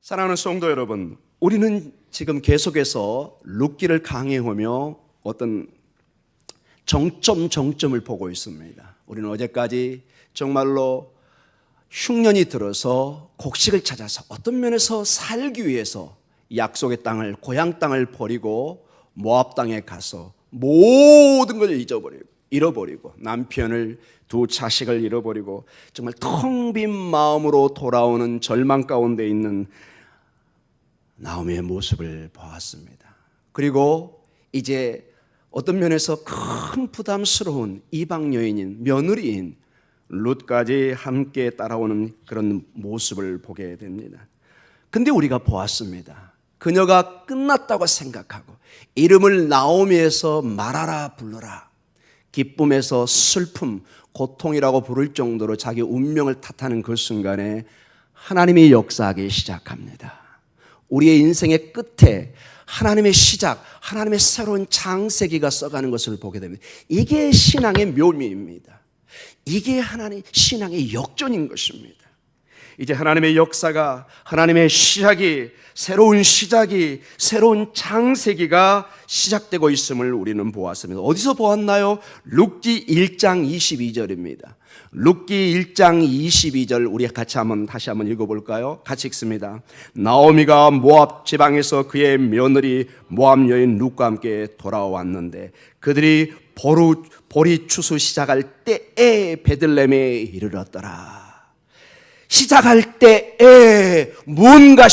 사랑하는 성도 여러분, 우리는 지금 계속해서 룻기를 강해하며 어떤 정점을 보고 있습니다. 우리는 어제까지 정말로 흉년이 들어서 곡식을 찾아서 어떤 면에서 살기 위해서 약속의 땅을, 고향 땅을 버리고 모압 땅에 가서 모든 걸 잃어버리고 남편을, 두 자식을 잃어버리고 정말 텅 빈 마음으로 돌아오는 절망 가운데 있는 나오미의 모습을 보았습니다. 그리고 이제 어떤 면에서 큰 부담스러운 이방 여인인 며느리인 룻까지 함께 따라오는 그런 모습을 보게 됩니다. 근데 우리가 보았습니다. 그녀가 끝났다고 생각하고 이름을 나오미에서 말하라 불러라, 기쁨에서 슬픔, 고통이라고 부를 정도로 자기 운명을 탓하는 그 순간에 하나님이 역사하기 시작합니다. 우리의 인생의 끝에 하나님의 시작, 하나님의 새로운 창세기가 써가는 것을 보게 됩니다. 이게 신앙의 묘미입니다. 이게 하나님 신앙의 역전인 것입니다. 이제 하나님의 역사가, 하나님의 시작이, 새로운 시작이, 새로운 창세기가 시작되고 있음을 우리는 보았습니다. 어디서 보았나요? 룻기 1장 22절입니다. 룻기 1장 22절 우리 다시 한번 읽어볼까요? 같이 읽습니다. 나오미가 모압 지방에서 그의 며느리 모압 여인 룻과 함께 돌아왔는데 그들이 보리 추수 시작할 때에 베들레헴에 이르렀더라. 시작할 때에 뭔가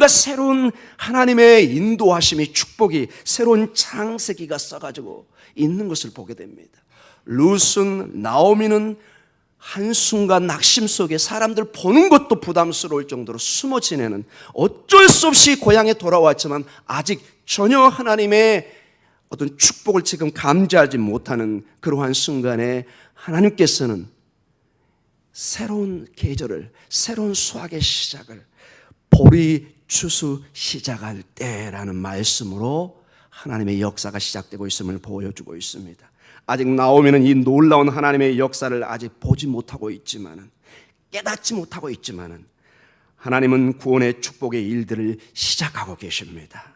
새로운 하나님의 인도하심이, 축복이, 새로운 창세기가 써가지고 있는 것을 보게 됩니다. 룻은, 나오미는 한순간 낙심 속에 사람들 보는 것도 부담스러울 정도로 숨어 지내는, 어쩔 수 없이 고향에 돌아왔지만 아직 전혀 하나님의 어떤 축복을 지금 감지하지 못하는 그러한 순간에 하나님께서는 새로운 계절을, 새로운 수확의 시작을 보리 추수 시작할 때라는 말씀으로 하나님의 역사가 시작되고 있음을 보여주고 있습니다. 아직 나오미는 이 놀라운 하나님의 역사를 아직 보지 못하고 있지만은, 깨닫지 못하고 있지만은 하나님은 구원의 축복의 일들을 시작하고 계십니다.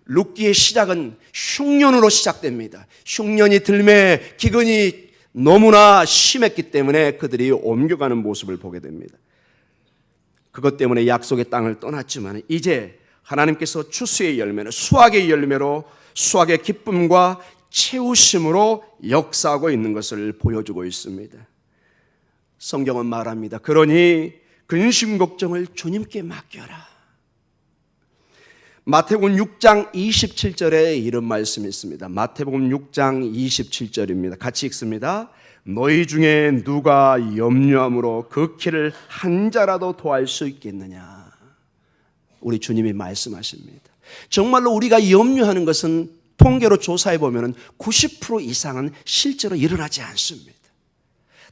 룻기의 시작은 흉년으로 시작됩니다. 흉년이 들매 기근이 너무나 심했기 때문에 그들이 옮겨가는 모습을 보게 됩니다. 그것 때문에 약속의 땅을 떠났지만 이제 하나님께서 추수의 열매로, 수확의 열매로, 수확의 기쁨과 채우심으로 역사하고 있는 것을 보여주고 있습니다. 성경은 말합니다. 그러니 근심 걱정을 주님께 맡겨라. 마태복음 6장 27절에 이런 말씀이 있습니다. 마태복음 6장 27절입니다. 같이 읽습니다. 너희 중에 누가 염려함으로 그 길을 한 자라도 더할 수 있겠느냐. 우리 주님이 말씀하십니다. 정말로 우리가 염려하는 것은 통계로 조사해 보면 90% 이상은 실제로 일어나지 않습니다.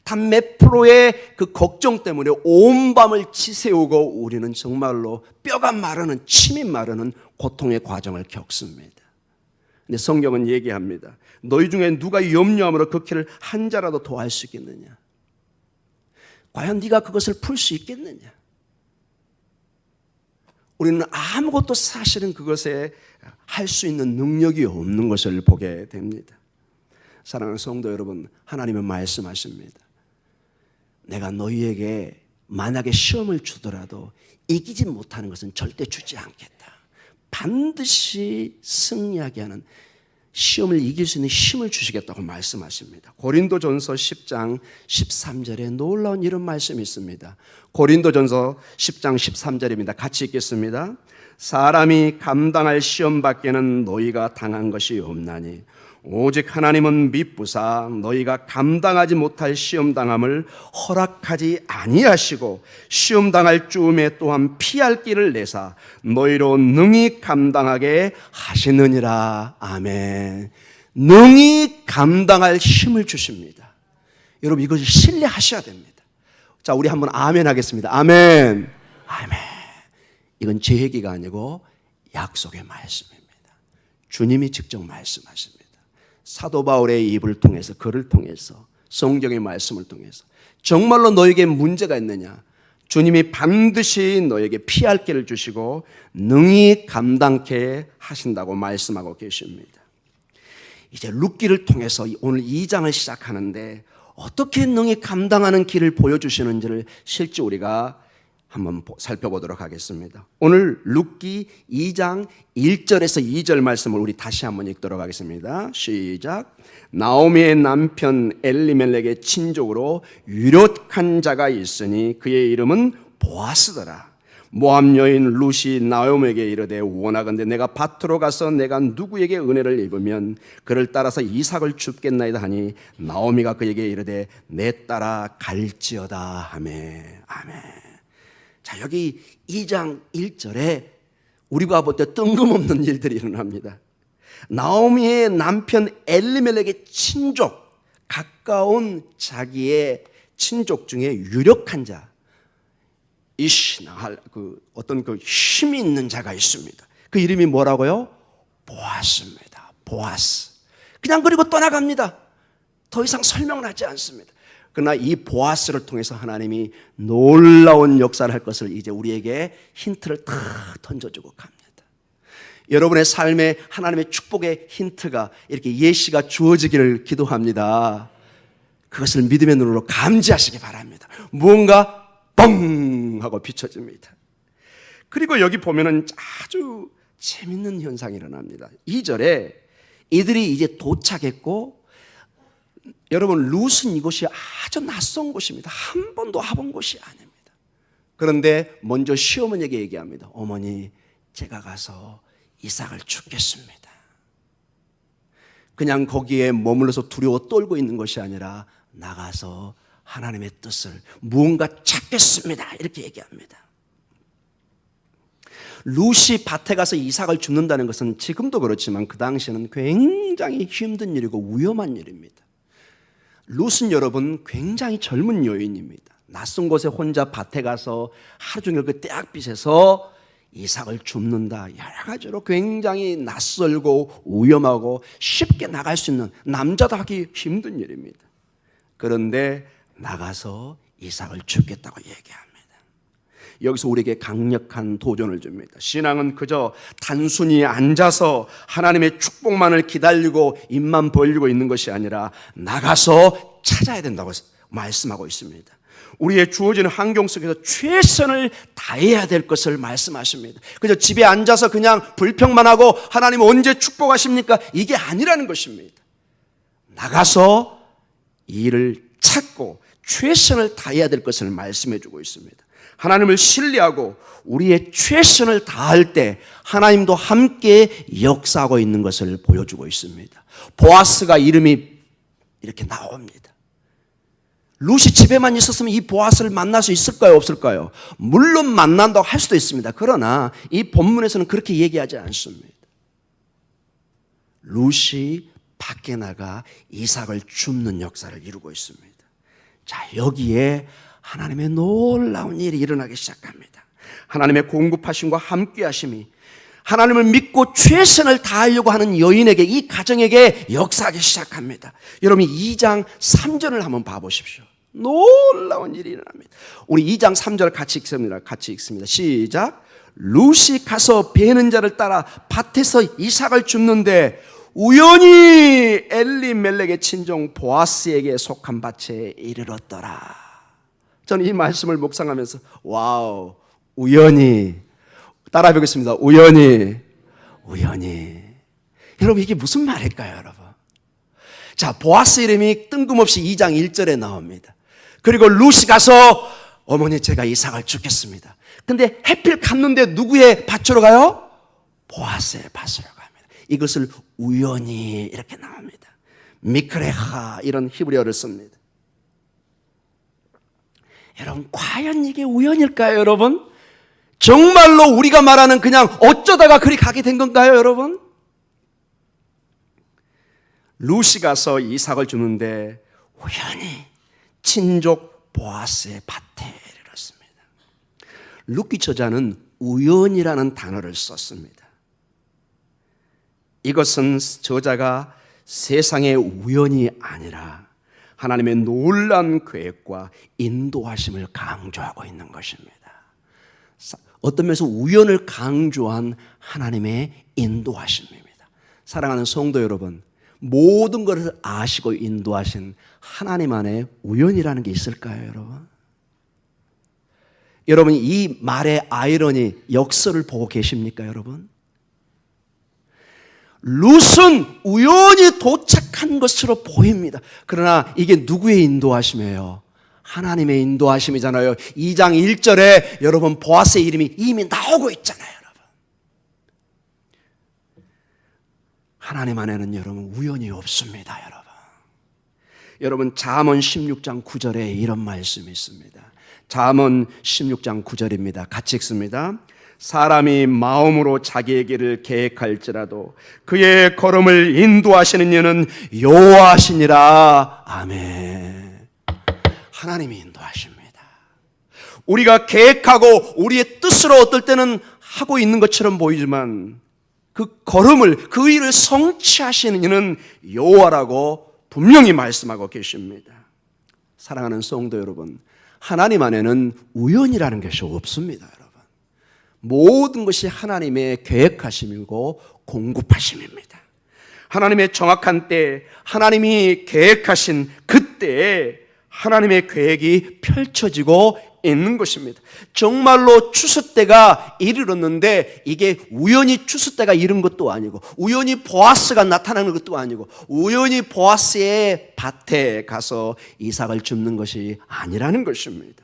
단 몇 프로의 그 걱정 때문에 온 밤을 지새우고 우리는 정말로 뼈가 마르는, 침이 마르는 고통의 과정을 겪습니다. 근데 성경은 얘기합니다. 너희 중에 누가 염려함으로 그 길을 한 자라도 더할 수 있겠느냐? 과연 네가 그것을 풀 수 있겠느냐? 우리는 아무것도 사실은 그것에 할 수 있는 능력이 없는 것을 보게 됩니다. 사랑하는 성도 여러분, 하나님은 말씀하십니다. 내가 너희에게 만약에 시험을 주더라도 이기지 못하는 것은 절대 주지 않겠다. 반드시 승리하게 하는, 시험을 이길 수 있는 힘을 주시겠다고 말씀하십니다. 고린도전서 10장 13절에 놀라운 이런 말씀이 있습니다. 고린도전서 10장 13절입니다. 같이 읽겠습니다. 사람이 감당할 시험 밖에는 너희가 당한 것이 없나니 오직 하나님은 미쁘사 너희가 감당하지 못할 시험당함을 허락하지 아니하시고 시험당할 즈음에 또한 피할 길을 내사 너희로 능히 감당하게 하시느니라. 아멘. 능히 감당할 힘을 주십니다. 여러분, 이것을 신뢰하셔야 됩니다. 자, 우리 한번 아멘 하겠습니다. 아멘. 아멘. 이건 제 얘기가 아니고 약속의 말씀입니다. 주님이 직접 말씀하십니다. 사도 바울의 입을 통해서, 글을 통해서, 성경의 말씀을 통해서 정말로 너에게 문제가 있느냐? 주님이 반드시 너에게 피할 길을 주시고 능히 감당케 하신다고 말씀하고 계십니다. 이제 룻기를 통해서 오늘 2장을 시작하는데 어떻게 능히 감당하는 길을 보여주시는지를 실제 우리가 한번 살펴보도록 하겠습니다. 오늘 룻기 2장 1절에서 2절 말씀을 우리 다시 한번 읽도록 하겠습니다. 시작. 나오미의 남편 엘리멜렉의 친족으로 유력한 자가 있으니 그의 이름은 보아스더라. 모압 여인 룻이 나오미에게 이르되 원하건대 내가 밭으로 가서 내가 누구에게 은혜를 입으면 그를 따라서 이삭을 줍겠나이다 하니 나오미가 그에게 이르되 내 따라 갈지어다 하며. 아멘. 자, 여기 2장 1절에 우리가 볼 때 뜬금없는 일들이 일어납니다. 나오미의 남편 엘리멜렉의 친족, 가까운 자기의 친족 중에 유력한 자, 어떤 그 힘이 있는 자가 있습니다. 그 이름이 뭐라고요? 보아스입니다. 보아스. 그냥 그리고 떠나갑니다. 더 이상 설명을 하지 않습니다. 그러나 이 보아스를 통해서 하나님이 놀라운 역사를 할 것을 이제 우리에게 힌트를 탁 던져주고 갑니다. 여러분의 삶에 하나님의 축복의 힌트가 이렇게 예시가 주어지기를 기도합니다. 그것을 믿음의 눈으로 감지하시기 바랍니다. 무언가 뻥 하고 비춰집니다. 그리고 여기 보면은 아주 재밌는 현상이 일어납니다. 2절에 이들이 이제 도착했고, 여러분 룻은 이곳이 아주 낯선 곳입니다. 한 번도 와본 곳이 아닙니다. 그런데 먼저 시어머니에게 얘기합니다. 어머니, 제가 가서 이삭을 죽겠습니다. 그냥 거기에 머물러서 두려워 떨고 있는 것이 아니라 나가서 하나님의 뜻을 무언가 찾겠습니다. 이렇게 얘기합니다. 룻이 밭에 가서 이삭을 줍는다는 것은 지금도 그렇지만 그 당시에는 굉장히 힘든 일이고 위험한 일입니다. 룻은 여러분 굉장히 젊은 여인입니다. 낯선 곳에 혼자 밭에 가서 하루 종일 그 떼약빛에서 이삭을 줍는다. 여러 가지로 굉장히 낯설고 위험하고 쉽게 나갈 수 있는, 남자도 하기 힘든 일입니다. 그런데 나가서 이삭을 줍겠다고 얘기합니다. 여기서 우리에게 강력한 도전을 줍니다. 신앙은 그저 단순히 앉아서 하나님의 축복만을 기다리고 입만 벌리고 있는 것이 아니라 나가서 찾아야 된다고 말씀하고 있습니다. 우리의 주어지는 환경 속에서 최선을 다해야 될 것을 말씀하십니다. 그저 집에 앉아서 그냥 불평만 하고 하나님 언제 축복하십니까? 이게 아니라는 것입니다. 나가서 일을 찾고 최선을 다해야 될 것을 말씀해 주고 있습니다. 하나님을 신뢰하고 우리의 최선을 다할 때 하나님도 함께 역사하고 있는 것을 보여주고 있습니다. 보아스가 이름이 이렇게 나옵니다. 룻이 집에만 있었으면 이 보아스를 만날 수 있을까요? 없을까요? 물론 만난다고 할 수도 있습니다. 그러나 이 본문에서는 그렇게 얘기하지 않습니다. 룻이 밖에 나가 이삭을 줍는 역사를 이루고 있습니다. 자, 여기에 하나님의 놀라운 일이 일어나기 시작합니다. 하나님의 공급하심과 함께하심이 하나님을 믿고 최선을 다하려고 하는 여인에게, 이 가정에게 역사하기 시작합니다. 여러분 2장 3절을 한번 봐보십시오. 놀라운 일이 일어납니다. 우리 2장 3절 같이 읽습니다. 시작. 룻이 가서 베는 자를 따라 밭에서 이삭을 줍는데 우연히 엘리멜렉의 친종 보아스에게 속한 밭에 이르렀더라. 저는 이 말씀을 묵상하면서 와우, 우연히, 따라 해보겠습니다. 우연히. 여러분 이게 무슨 말일까요, 여러분? 자, 보아스 이름이 뜬금없이 2장 1절에 나옵니다. 그리고 룻이 가서 어머니 제가 이삭을 줍겠습니다. 근데 해필 갔는데 누구의 밭으로 가요? 보아스의 밭으로 갑니다. 이것을 우연히 이렇게 나옵니다. 미크레하 이런 히브리어를 씁니다. 여러분 과연 이게 우연일까요, 여러분? 정말로 우리가 말하는 그냥 어쩌다가 그리 가게 된 건가요, 여러분? 룻이 가서 이삭을 주는데 우연히 친족 보아스의 밭에 이르렀습니다. 룻기 저자는 우연이라는 단어를 썼습니다. 이것은 저자가 세상의 우연이 아니라 하나님의 놀라운 계획과 인도하심을 강조하고 있는 것입니다. 어떤 면에서 우연을 강조한 하나님의 인도하심입니다. 사랑하는 성도 여러분, 모든 것을 아시고 인도하신 하나님 안에 우연이라는 게 있을까요, 여러분? 여러분, 이 말의 아이러니, 역설을 보고 계십니까, 여러분? 룻은 우연히 도착한 것으로 보입니다. 그러나 이게 누구의 인도하심이에요? 하나님의 인도하심이잖아요. 2장 1절에 여러분 보아스의 이름이 이미 나오고 있잖아요, 여러분. 하나님 안에는 여러분 우연이 없습니다, 여러분. 여러분 잠언 16장 9절에 이런 말씀이 있습니다. 잠언 16장 9절입니다. 같이 읽습니다. 사람이 마음으로 자기의 길을 계획할지라도 그의 걸음을 인도하시는 이는 여호와시니라. 아멘. 하나님이 인도하십니다. 우리가 계획하고 우리의 뜻으로 어떨 때는 하고 있는 것처럼 보이지만 그 걸음을, 그 일을 성취하시는 이는 여호와라고 분명히 말씀하고 계십니다. 사랑하는 성도 여러분, 하나님 안에는 우연이라는 것이 없습니다, 여러분. 모든 것이 하나님의 계획하심이고 공급하심입니다. 하나님의 정확한 때, 하나님이 계획하신 그때에 하나님의 계획이 펼쳐지고 있는 것입니다. 정말로 추수 때가 이르렀는데 이게 우연히 추수 때가 이른 것도 아니고 우연히 보아스가 나타나는 것도 아니고 우연히 보아스의 밭에 가서 이삭을 줍는 것이 아니라는 것입니다.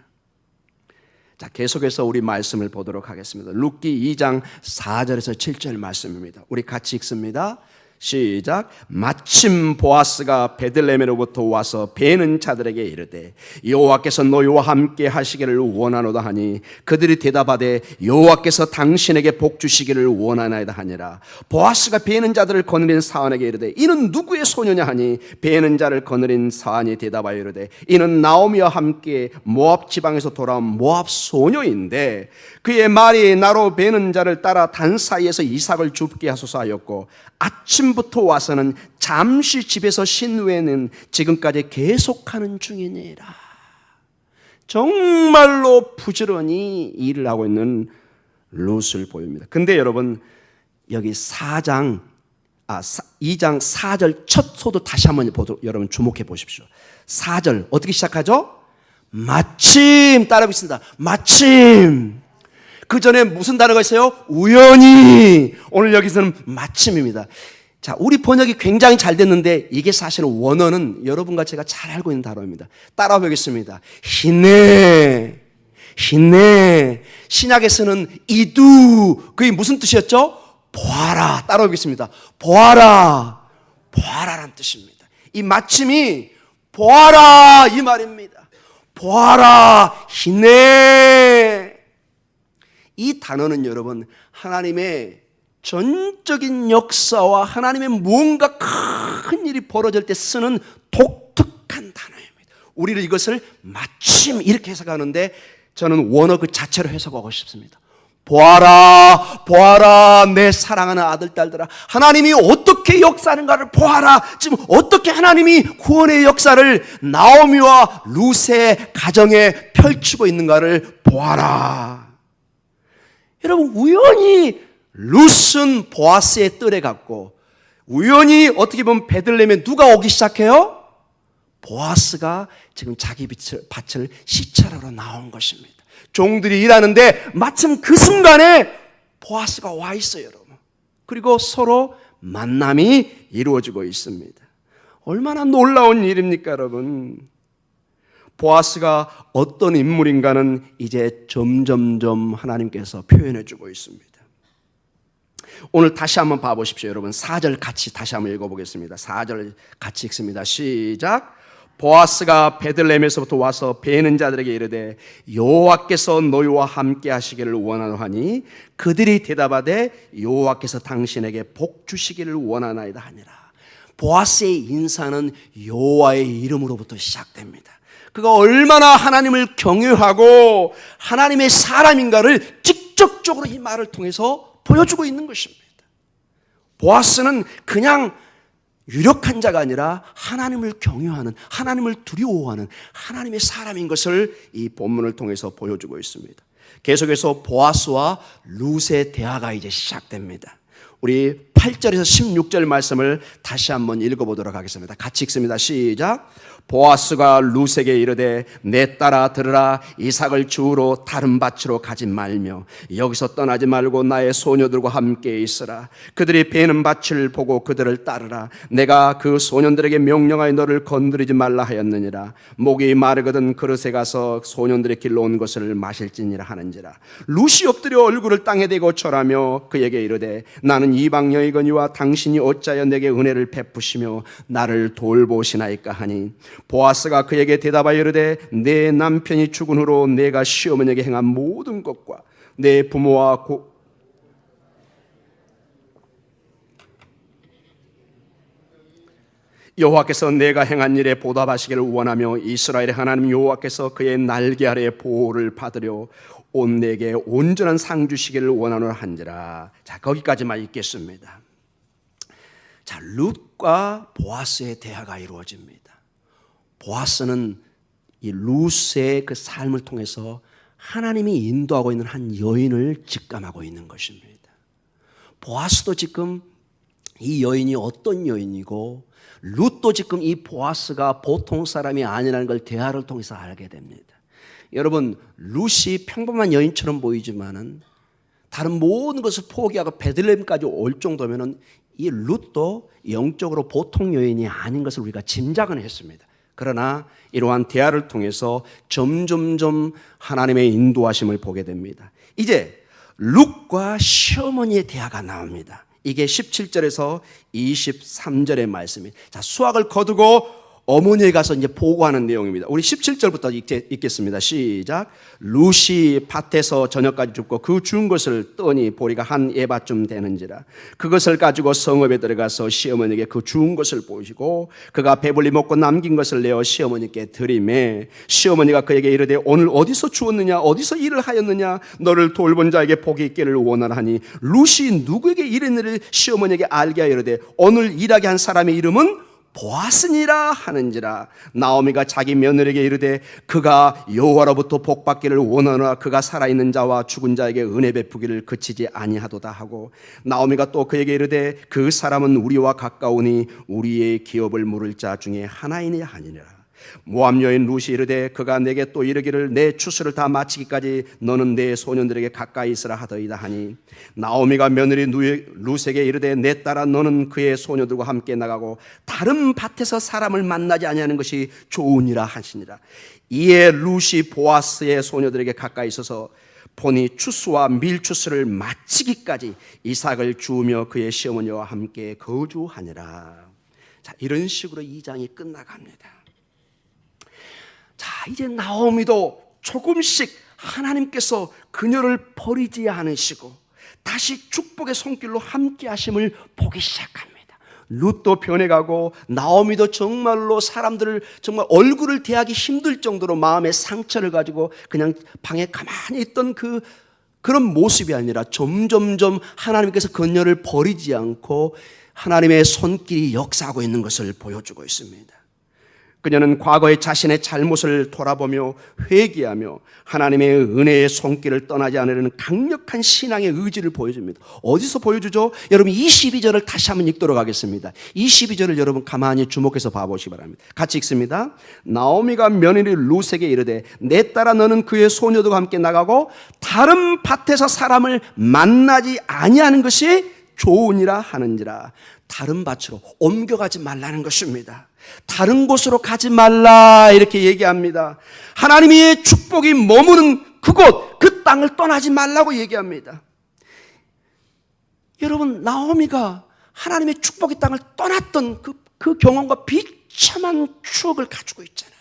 자, 계속해서 우리 말씀을 보도록 하겠습니다. 룻기 2장 4절에서 7절 말씀입니다. 우리 같이 읽습니다. 시작. 마침 보아스가 베들레헴으로부터 와서 베는 자들에게 이르되 여호와께서 너희와 함께 하시기를 원하노다 하니 그들이 대답하되 여호와께서 당신에게 복 주시기를 원하나이다 하니라. 보아스가 베는 자들을 거느린 사환에게 이르되 이는 누구의 소녀냐 하니 베는 자를 거느린 사환이 대답하여 이르되 이는 나오미와 함께 모압 지방에서 돌아온 모압 소녀인데 그의 말이 나로 베는 자를 따라 단 사이에서 이삭을 줍게 하소서 하였고 아침부터 와서는 잠시 집에서 쉰 후에는 지금까지 계속하는 중이니라. 정말로 부지런히 일을 하고 있는 룻을 보입니다. 근데 여러분 여기 2장 4절 첫 소도 다시 한번 여러분 주목해 보십시오. 4절 어떻게 시작하죠? 마침 따라하고 있습니다. 마침. 그 전에 무슨 단어가 있어요? 우연히. 오늘 여기서는 마침입니다. 자, 우리 번역이 굉장히 잘 됐는데 이게 사실은 원어는 여러분과 제가 잘 알고 있는 단어입니다. 따라 보겠습니다. 희네. 희네. 신약에서는 이두. 그게 무슨 뜻이었죠? 보아라. 따라 보겠습니다. 보아라. 보아라란 뜻입니다. 이 마침이 보아라 이 말입니다. 보아라. 희네. 이 단어는 여러분 하나님의 전적인 역사와 하나님의 무언가 큰 일이 벌어질 때 쓰는 독특한 단어입니다. 우리는 이것을 마침 이렇게 해석하는데 저는 원어 그 자체로 해석하고 싶습니다. 보아라, 보아라, 내 사랑하는 아들, 딸들아. 하나님이 어떻게 역사하는가를 보아라. 지금 어떻게 하나님이 구원의 역사를 나오미와 룻의 가정에 펼치고 있는가를 보아라. 여러분, 우연히 룻은 보아스의 뜰에 갔고, 우연히 어떻게 보면 베들레헴에 누가 오기 시작해요? 보아스가 지금 자기 밭을 시찰하러 나온 것입니다. 종들이 일하는데 마침 그 순간에 보아스가 와 있어요, 여러분. 그리고 서로 만남이 이루어지고 있습니다. 얼마나 놀라운 일입니까, 여러분? 보아스가 어떤 인물인가는 이제 점점점 하나님께서 표현해주고 있습니다. 오늘 다시 한번 봐보십시오, 여러분. 4절 같이 다시 한번 읽어보겠습니다. 4절 같이 읽습니다. 시작. 보아스가 베들레헴에서부터 와서 베는 자들에게 이르되 여호와께서 너희와 함께 하시기를 원하노하니 그들이 대답하되 여호와께서 당신에게 복 주시기를 원하나이다 하니라. 보아스의 인사는 여호와의 이름으로부터 시작됩니다. 그가 얼마나 하나님을 경외하고 하나님의 사람인가를 직접적으로 이 말을 통해서 보여주고 있는 것입니다. 보아스는 그냥 유력한 자가 아니라 하나님을 경외하는, 하나님을 두려워하는 하나님의 사람인 것을 이 본문을 통해서 보여주고 있습니다. 계속해서 보아스와 룻의 대화가 이제 시작됩니다. 우리 8절에서 16절 말씀을 다시 한번 읽어보도록 하겠습니다. 같이 읽습니다. 시작. 보아스가 룻에게 이르되 내 딸아 들으라. 이삭을 주우러 다른 밭으로 가지 말며 여기서 떠나지 말고 나의 소녀들과 함께 있으라. 그들이 베는 밭을 보고 그들을 따르라. 내가 그 소년들에게 명령하여 너를 건드리지 말라 하였느니라. 목이 마르거든 그릇에 가서 소년들의 길로 온 것을 마실지니라 하는지라. 룻이 엎드려 얼굴을 땅에 대고 절하며 그에게 이르되 나는 이방 여이거니와 당신이 어찌하여 내게 은혜를 베푸시며 나를 돌보시나이까 하니 보아스가 그에게 대답하여 이르되 내 남편이 죽은 후로 내가 시어머니에게 행한 모든 것과 내 부모와 여호와께서 내가 행한 일에 보답하시기를 원하며 이스라엘의 하나님 여호와께서 그의 날개 아래 보호를 받으려 온 내게 온전한 상 주시기를 원하노라 한지라. 자, 거기까지만 읽겠습니다. 자, 룻과 보아스의 대화가 이루어집니다. 보아스는 이 룻의 그 삶을 통해서 하나님이 인도하고 있는 한 여인을 직감하고 있는 것입니다. 보아스도 지금 이 여인이 어떤 여인이고 룻도 지금 이 보아스가 보통 사람이 아니라는 걸 대화를 통해서 알게 됩니다. 여러분, 룻이 평범한 여인처럼 보이지만은 다른 모든 것을 포기하고 베들레헴까지 올 정도면은 이 룻도 영적으로 보통 여인이 아닌 것을 우리가 짐작은 했습니다. 그러나 이러한 대화를 통해서 점점점 하나님의 인도하심을 보게 됩니다. 이제 룻과 시어머니의 대화가 나옵니다. 이게 17절에서 23절의 말씀입니다. 자, 수확을 거두고 어머니에 가서 이제 보고하는 내용입니다. 우리 17절부터 읽겠습니다. 시작. 룻이 밭에서 저녁까지 줍고 그 준 것을 떠니 보리가 한 에바쯤 되는지라. 그것을 가지고 성읍에 들어가서 시어머니에게 그 준 것을 보시고 그가 배불리 먹고 남긴 것을 내어 시어머니께 드리매 시어머니가 그에게 이르되 오늘 어디서 주었느냐 어디서 일을 하였느냐 너를 돌본 자에게 복이 있기를 원하니 룻이 누구에게 이랬느냐를 시어머니에게 알게 하여 이르되 오늘 일하게 한 사람의 이름은 보아스니라 하는지라. 나오미가 자기 며느리에게 이르되 그가 여호와로부터 복받기를 원하노라. 그가 살아있는 자와 죽은 자에게 은혜 베푸기를 그치지 아니하도다 하고 나오미가 또 그에게 이르되 그 사람은 우리와 가까우니 우리의 기업을 물을 자 중에 하나이니 하니라. 모압 여인 룻이 이르되 그가 내게 또 이르기를 내 추수를 다 마치기까지 너는 내 소년들에게 가까이 있으라 하더이다 하니 나오미가 며느리 룻에게 이르되 내 딸아 너는 그의 소녀들과 함께 나가고 다른 밭에서 사람을 만나지 아니하는 것이 좋으니라 하시니라. 이에 룻이 보아스의 소녀들에게 가까이 있어서 보니 추수와 밀추수를 마치기까지 이삭을 주우며 그의 시어머니와 함께 거주하니라. 자, 이런 식으로 2장이 끝나갑니다. 자, 이제 나오미도 조금씩 하나님께서 그녀를 버리지 않으시고 다시 축복의 손길로 함께 하심을 보기 시작합니다. 룻도 변해가고 나오미도 정말로 사람들을 정말 얼굴을 대하기 힘들 정도로 마음의 상처를 가지고 그냥 방에 가만히 있던 그런 모습이 아니라 점점점 하나님께서 그녀를 버리지 않고 하나님의 손길이 역사하고 있는 것을 보여주고 있습니다. 그녀는 과거의 자신의 잘못을 돌아보며 회개하며 하나님의 은혜의 손길을 떠나지 않으려는 강력한 신앙의 의지를 보여줍니다. 어디서 보여주죠? 여러분 22절을 다시 한번 읽도록 하겠습니다. 22절을 여러분 가만히 주목해서 봐보시기 바랍니다. 같이 읽습니다. 나오미가 며느리 룻에게 이르되 내 딸아 너는 그의 소녀들과 함께 나가고 다른 밭에서 사람을 만나지 아니하는 것이 좋으니라 하는지라. 다른 밭으로 옮겨가지 말라는 것입니다. 다른 곳으로 가지 말라 이렇게 얘기합니다. 하나님의 축복이 머무는 그곳, 그 땅을 떠나지 말라고 얘기합니다. 여러분 나오미가 하나님의 축복의 땅을 떠났던 그 경험과 비참한 추억을 가지고 있잖아요.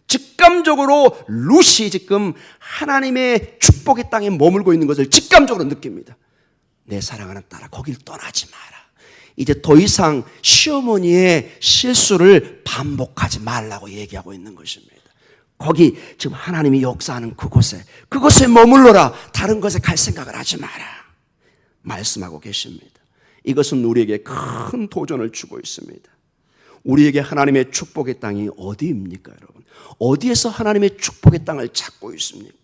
직감적으로 룻이 지금 하나님의 축복의 땅에 머물고 있는 것을 직감적으로 느낍니다. 내 사랑하는 딸아 거길 떠나지 마라. 이제 더 이상 시어머니의 실수를 반복하지 말라고 얘기하고 있는 것입니다. 거기 지금 하나님이 역사하는 그곳에 머물러라. 다른 곳에 갈 생각을 하지 마라 말씀하고 계십니다. 이것은 우리에게 큰 도전을 주고 있습니다. 우리에게 하나님의 축복의 땅이 어디입니까, 여러분? 어디에서 하나님의 축복의 땅을 찾고 있습니까?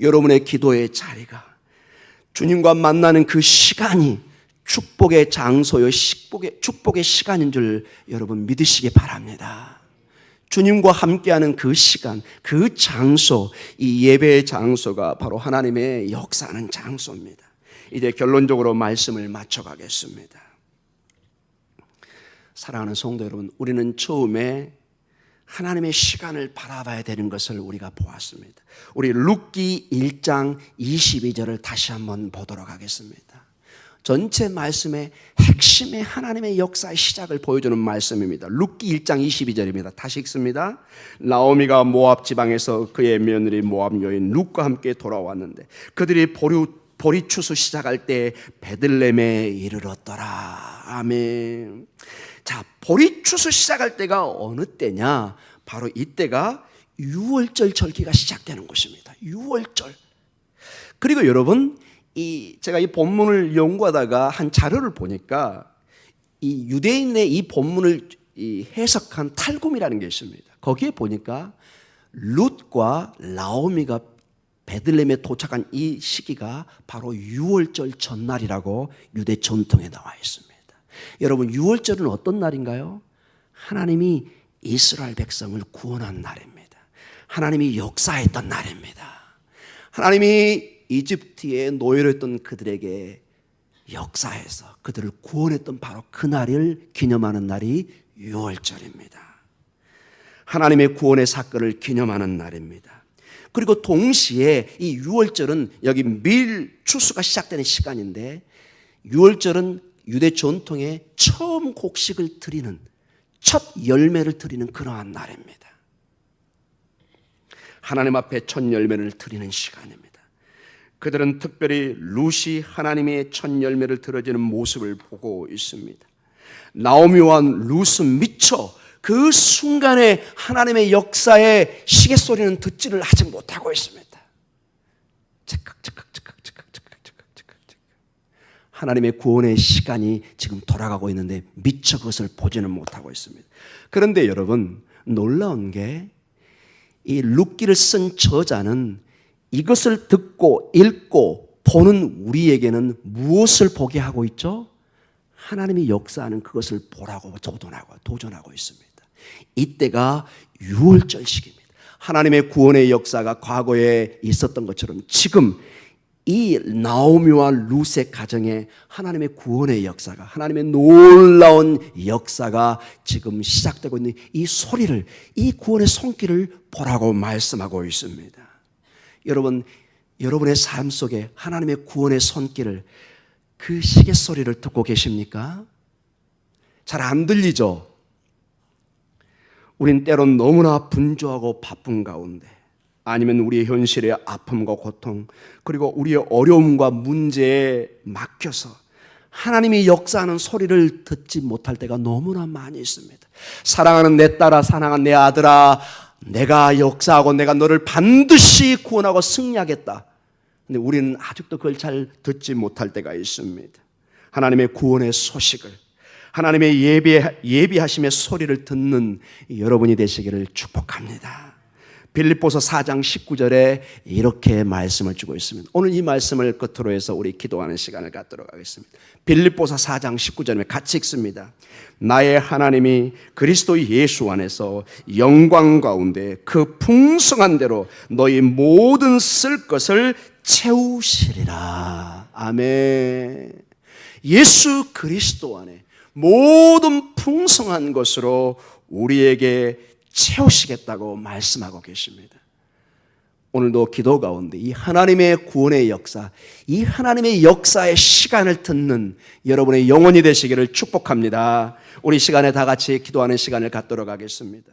여러분의 기도의 자리가, 주님과 만나는 그 시간이 축복의 장소요, 축복의 시간인 줄 여러분 믿으시기 바랍니다. 주님과 함께하는 그 시간, 그 장소, 이 예배의 장소가 바로 하나님의 역사하는 장소입니다. 이제 결론적으로 말씀을 마쳐가겠습니다. 사랑하는 성도 여러분, 우리는 처음에 하나님의 시간을 바라봐야 되는 것을 우리가 보았습니다. 우리 룻기 1장 22절을 다시 한번 보도록 하겠습니다. 전체 말씀의 핵심의 하나님의 역사의 시작을 보여주는 말씀입니다. 룻기 1장 22절입니다. 다시 읽습니다. 나오미가 모압 지방에서 그의 며느리 모압 여인 룻과 함께 돌아왔는데 그들이 보리 추수 시작할 때 베들레헴에 이르렀더라. 아멘. 자, 보리 추수 시작할 때가 어느 때냐? 바로 이때가 유월절 절기가 시작되는 것입니다. 유월절. 그리고 여러분, 제가 이 본문을 연구하다가 한 자료를 보니까 이 유대인의 이 본문을 해석한 탈굼이라는 게 있습니다. 거기에 보니까 룻과 나오미가 베들레헴에 도착한 이 시기가 바로 유월절 전날이라고 유대 전통에 나와 있습니다. 여러분, 유월절은 어떤 날인가요? 하나님이 이스라엘 백성을 구원한 날입니다. 하나님이 역사했던 날입니다. 하나님이 이집트에 노예로 했던 그들에게 역사해서 그들을 구원했던 바로 그날을 기념하는 날이 유월절입니다. 하나님의 구원의 사건을 기념하는 날입니다. 그리고 동시에 이 유월절은 여기 밀 추수가 시작되는 시간인데, 유월절은 유대 전통에 처음 곡식을 드리는, 첫 열매를 드리는 그러한 날입니다. 하나님 앞에 첫 열매를 드리는 시간입니다. 그들은 특별히 룻이 하나님의 첫 열매를 들어주는 모습을 보고 있습니다. 나오미와 룻은 미처 그 순간에 하나님의 역사의 시계소리는 듣지를 아직 못하고 있습니다. 즉각. 하나님의 구원의 시간이 지금 돌아가고 있는데 미처 그것을 보지는 못하고 있습니다. 그런데 여러분, 놀라운 게 이 룻기를 쓴 저자는 이것을 듣고 읽고 보는 우리에게는 무엇을 보게 하고 있죠? 하나님이 역사하는 그것을 보라고 도전하고 있습니다. 이때가 유월절 시기입니다. 하나님의 구원의 역사가 과거에 있었던 것처럼 지금 이 나오미와 룻의 가정에 하나님의 구원의 역사가, 하나님의 놀라운 역사가 지금 시작되고 있는 이 소리를, 이 구원의 손길을 보라고 말씀하고 있습니다. 여러분, 여러분의 삶 속에 하나님의 구원의 손길을, 그 시계 소리를 듣고 계십니까? 잘 안 들리죠? 우린 때론 너무나 분주하고 바쁜 가운데, 아니면 우리의 현실의 아픔과 고통, 그리고 우리의 어려움과 문제에 막혀서 하나님이 역사하는 소리를 듣지 못할 때가 너무나 많이 있습니다. 사랑하는 내 딸아, 사랑하는 내 아들아, 내가 역사하고 내가 너를 반드시 구원하고 승리하겠다. 근데 우리는 아직도 그걸 잘 듣지 못할 때가 있습니다. 하나님의 구원의 소식을, 하나님의 예비하심의 소리를 듣는 여러분이 되시기를 축복합니다. 빌립보서 4장 19절에 이렇게 말씀을 주고 있습니다. 오늘 이 말씀을 끝으로 해서 우리 기도하는 시간을 갖도록 하겠습니다. 빌립보서 4장 19절에 같이 읽습니다. 나의 하나님이 그리스도 예수 안에서 영광 가운데 그 풍성한 대로 너희 모든 쓸 것을 채우시리라. 아멘. 예수 그리스도 안에 모든 풍성한 것으로 우리에게 채우시겠다고 말씀하고 계십니다. 오늘도 기도 가운데 이 하나님의 구원의 역사, 이 하나님의 역사의 시간을 듣는 여러분의 영혼이 되시기를 축복합니다. 우리 시간에 다 같이 기도하는 시간을 갖도록 하겠습니다.